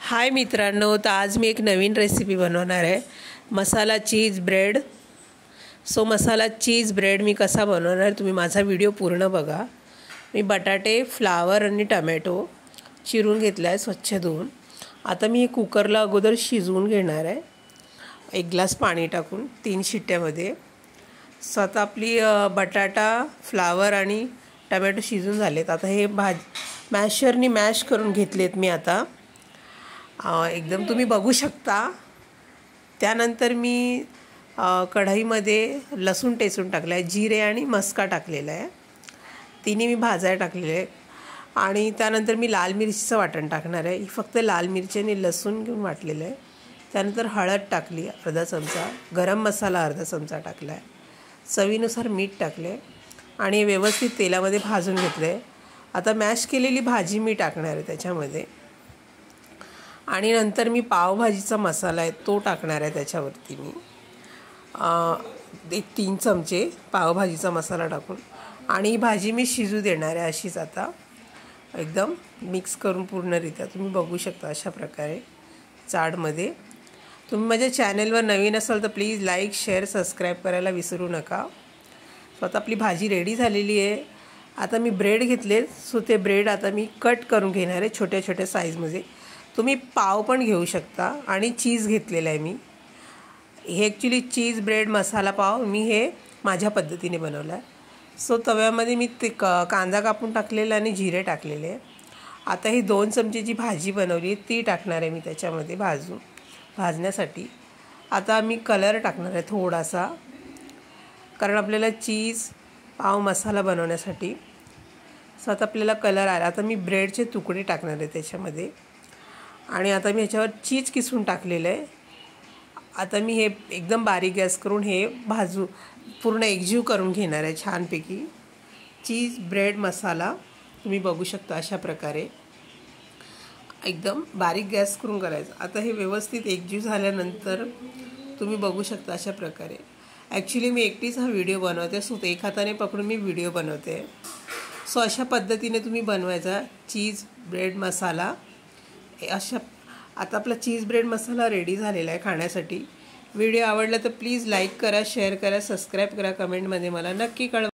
हाय मित्रांनो, तर आज मी एक नवीन रेसिपी बनवणार आहे, मसाला चीज ब्रेड. मसाला चीज ब्रेड मी कसा बनवणार, तुम्ही माझा व्हिडिओ पूर्ण बघा. मी बटाटे, फ्लावर आणि टमॅटो चिरून घेतला आहे स्वच्छ धुवून. आता मी कुकरला अगोदर शिजवून घेणार आहे, 1 ग्लास पाणी टाकून 3 शिट्ट्यामध्ये. आता आपली बटाटा, फ्लावर आणि टमॅटो शिजून झालेत. आता हे मॅशरनी मॅश करून घेतलेत मी आता एकदम, तुम्ही बघू शकता. त्यानंतर मी कढईमध्ये लसूण टेचून टाकला आहे, जिरे आणि मस्का टाकलेला आहे, तिन्ही मी भाजायला टाकलेले आहे. आणि त्यानंतर मी लाल मिरचीचं वाटण टाकणार आहे. फक्त लाल मिरची आणि लसूण घेऊन वाटलेलं आहे. त्यानंतर हळद टाकली अर्धा चमचा, गरम मसाला अर्धा चमचा टाकला आहे, चवीनुसार मीठ टाकले आणि व्यवस्थित तेलामध्ये भाजून घेतलं आहे. आता मॅश केलेली भाजी मी टाकणार आहे त्याच्यामध्ये. आणि नंतर मी पावभाजीचा मसाला आहे तो टाकणार आहे त्याच्यावरती. मी 3 चमचे पावभाजीचा मसाला टाकून आणि ही भाजी मी शिजू देणार आहे अशीच. आता एकदम मिक्स करून पूर्णरित्या तुम्ही बघू शकता अशा प्रकारे जाडमध्ये. तुम्ही माझ्या चॅनलवर नवीन असाल तर प्लीज लाईक, शेअर, सबस्क्राईब करायला विसरू नका. आता आपली भाजी रेडी झालेली आहे. आता मी ब्रेड घेतले, ते ब्रेड आता मी कट करून घेणार आहे छोट्या छोट्या साईजमध्ये. तुम्ही पाव पण घेऊ शकता. आणि चीज घेतलेला आहे मी. हे ॲक्च्युली चीज ब्रेड मसाला पाव मी हे माझ्या पद्धतीने बनवला आहे. तव्यामध्ये मी ते कांदा कापून टाकलेला आणि जिरे टाकलेले आहे. आता ही 2 चमचेची भाजी बनवली आहे ती टाकणार आहे मी त्याच्यामध्ये भाजण्यासाठी. आता मी कलर टाकणार आहे थोडासा, कारण आपल्याला चीज पाव मसाला बनवण्यासाठी. आता आपल्याला कलर आला. आता मी ब्रेडचे तुकडे टाकणार आहे त्याच्यामध्ये. आणि आता मी ह्याच्यावर चीज किसून टाकलेलं आहे. आता मी हे एकदम बारीक गॅस करून हे पूर्ण एकजीव करून घेणार आहे छानपैकी. चीज ब्रेड मसाला तुम्ही बघू शकता अशा प्रकारे एकदम बारीक गॅस करून करायचं. आता हे व्यवस्थित एकजीव झाल्यानंतर तुम्ही बघू शकता अशा प्रकारे. ॲक्च्युली मी एकटीच हा व्हिडिओ बनवते, एक हाताने पकडून मी व्हिडिओ बनवते. अशा पद्धतीने तुम्ही बनवायचा चीज ब्रेड मसाला अशा. आता आपला चीज ब्रेड मसाला रेडी झालेला आहे खाण्यासाठी. व्हिडिओ आवडला तर प्लीज लाईक करा, शेअर करा, सबस्क्राईब करा, कमेंटमध्ये मला नक्की कळवा.